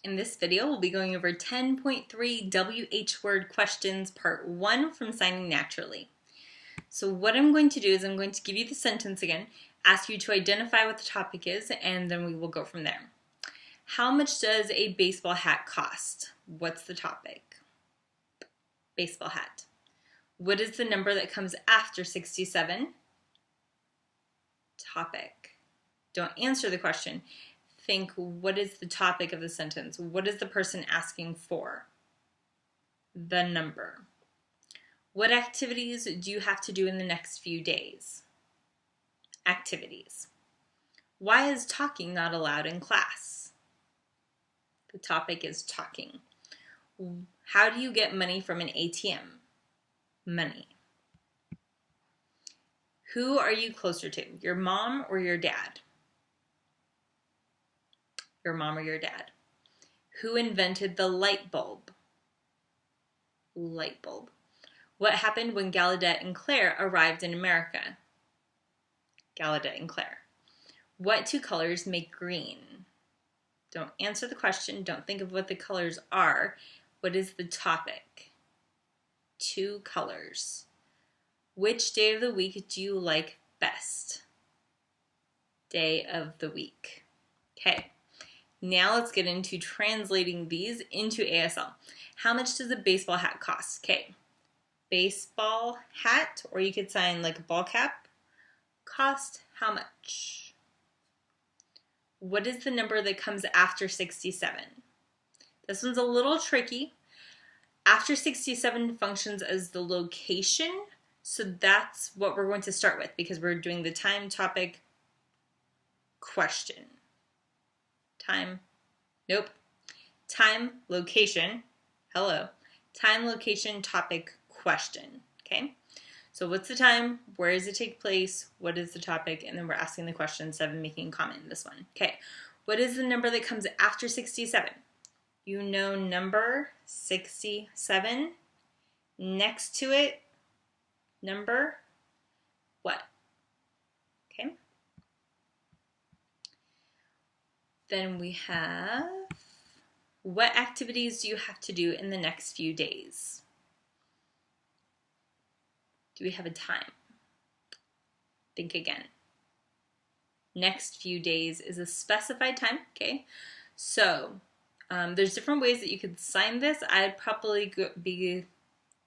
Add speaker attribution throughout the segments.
Speaker 1: In this video, we'll be going over 10.3 WH word questions, part 1 from Signing Naturally. So what I'm going to do is I'm going to give you the sentence again, ask you to identify what the topic is, and then we will go from there. How much does a baseball hat cost? What's the topic? Baseball hat. What is the number that comes after 67? Topic. Don't answer the question. Think, what is the topic of the sentence? What is the person asking for? The number. What activities do you have to do in the next few days? Activities. Why is talking not allowed in class? The topic is talking. How do you get money from an ATM? Money. Who are you closer to? Your mom or your dad? Your mom or your dad. Who invented the light bulb? Light bulb. What happened when Gallaudet and Claire arrived in America? Gallaudet and Claire. What two colors make green? Don't answer the question. Don't think of what the colors are. What is the topic? Two colors. Which day of the week do you like best? Day of the week. Okay. Now let's get into translating these into ASL. How much does a baseball hat cost? Okay, baseball hat, or you could sign like a ball cap, cost how much? What is the number that comes after 67? This one's a little tricky. After 67 functions as the location, so that's what we're going to start with because we're doing the time, topic, question. Time, nope. Time, location, hello. Time, location, topic, question, okay? So what's the time? Where does it take place? What is the topic? And then we're asking the question instead of making a comment in this one. Okay, what is the number that comes after 67? You know number 67. Next to it, number what? Okay. Then we have, what activities do you have to do in the next few days? Do we have a time? Think again. Next few days is a specified time, okay? So there's different ways that you could sign this. I'd probably be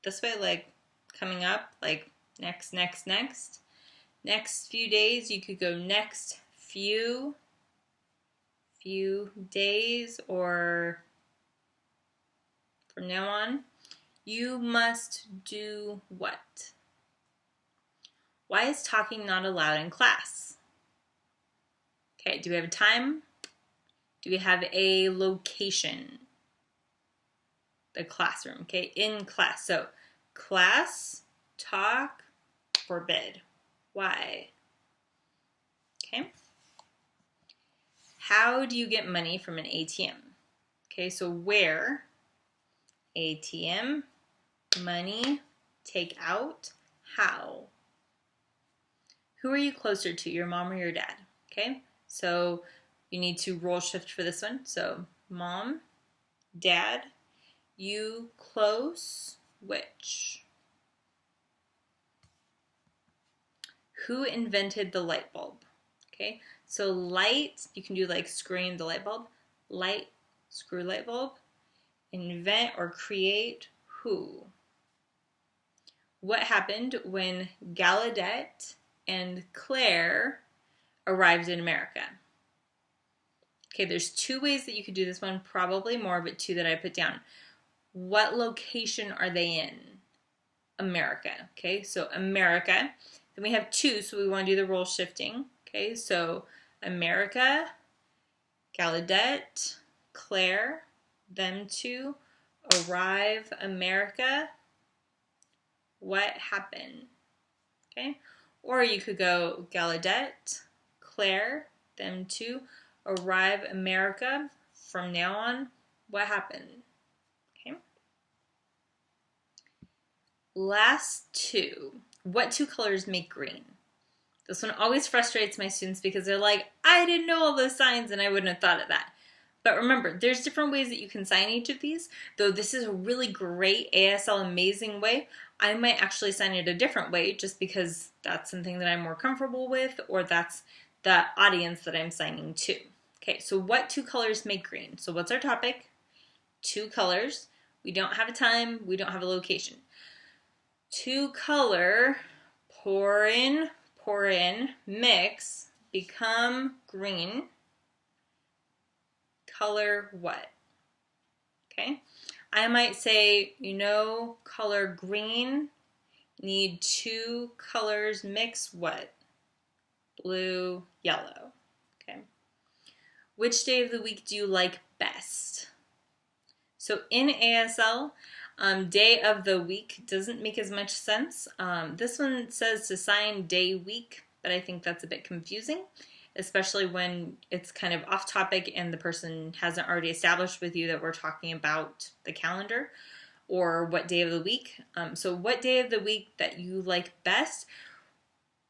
Speaker 1: this way, like coming up, like next. Next few days, you could go next few days, or from now on, you must do what? Why is talking not allowed in class? Okay, do we have a time? Do we have a location? The classroom, okay, in class. So class, talk, forbid. Why? Okay. How do you get money from an ATM? Okay, so where? ATM, money, take out, how? Who are you closer to, your mom or your dad? Okay, so you need to role shift for this one. So mom, dad, you close, which? Who invented the light bulb? Okay, so light, you can do like screen the light bulb, light, screw light bulb, invent or create, who? What happened when Gallaudet and Claire arrived in America? Okay, there's two ways that you could do this one, probably more, but two that I put down. What location are they in? America, okay, so America. Then we have two, so we want to do the role shifting. Okay, so America, Gallaudet, Claire, them two, arrive, America, what happened? Okay, or you could go Gallaudet, Claire, them two, arrive, America, from now on, what happened? Okay. Last two. What two colors make green? This one always frustrates my students because they're like, I didn't know all those signs and I wouldn't have thought of that. But remember, there's different ways that you can sign each of these, though this is a really great ASL amazing way. I might actually sign it a different way just because that's something that I'm more comfortable with, or that's the audience that I'm signing to. Okay, so what two colors make green? So what's our topic? Two colors. We don't have a time, we don't have a location. Two color, pour in, mix, become green. Color what? Okay, I might say, color green, need two colors, mix what? Blue, yellow. Okay. Which day of the week do you like best? So in ASL, day of the week doesn't make as much sense. This one says to sign day week, but I think that's a bit confusing, especially when it's kind of off topic and the person hasn't already established with you that we're talking about the calendar or what day of the week. So what day of the week that you like best,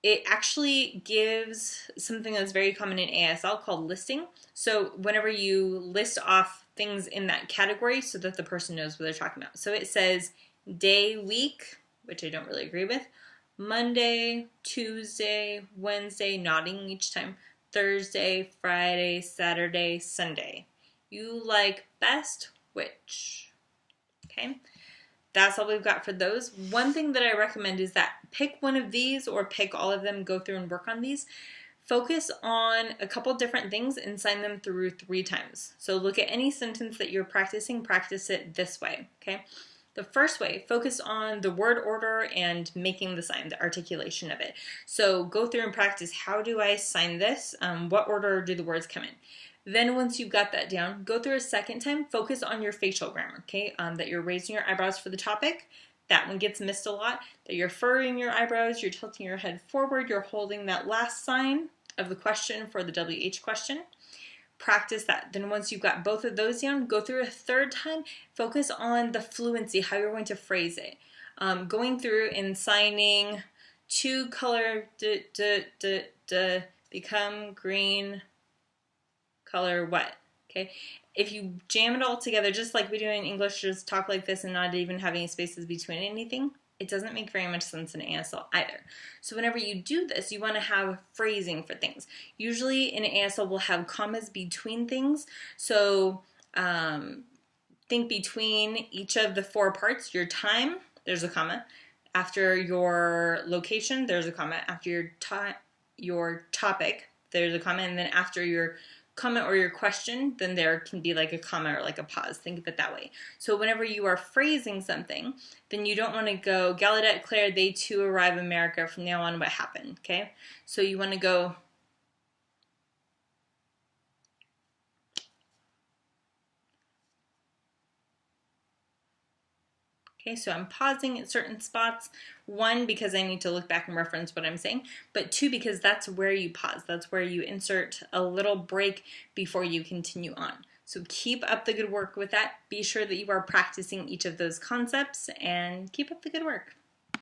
Speaker 1: it actually gives something that's very common in ASL called listing. So whenever you list off things in that category so that the person knows what they're talking about. So it says day, week, which I don't really agree with, Monday, Tuesday, Wednesday, nodding each time, Thursday, Friday, Saturday, Sunday. You like best which? Okay, that's all we've got for those. One thing that I recommend is that pick one of these or pick all of them, go through and work on these. Focus on a couple different things and sign them through 3 times. So look at any sentence that you're practicing, practice it this way, okay? The first way, focus on the word order and making the sign, the articulation of it. So go through and practice, how do I sign this? What order do the words come in? Then once you've got that down, go through a second time, focus on your facial grammar, okay? That you're raising your eyebrows for the topic. That one gets missed a lot. That you're furrowing your eyebrows, you're tilting your head forward, you're holding that last sign of the question for the WH question. Practice that. Then once you've got both of those down, go through a third time, focus on the fluency, how you're going to phrase it. Going through and signing two color, become green, color what? Okay. If you jam it all together, just like we do in English, just talk like this and not even having spaces between anything, it doesn't make very much sense in ASL either. So whenever you do this, you want to have phrasing for things. Usually in ASL, we'll have commas between things. So think between each of the 4 parts, your time, there's a comma. After your location, there's a comma. After your topic, there's a comma. And then after your comment or your question, then there can be like a comma or like a pause. Think of it that way. So whenever you are phrasing something, then you don't want to go, Gallaudet, Claire, they too arrive America, from now on what happened, okay? So you want to go, okay, so I'm pausing at certain spots. 1, because I need to look back and reference what I'm saying, but 2, because that's where you pause. That's where you insert a little break before you continue on. So keep up the good work with that. Be sure that you are practicing each of those concepts and keep up the good work.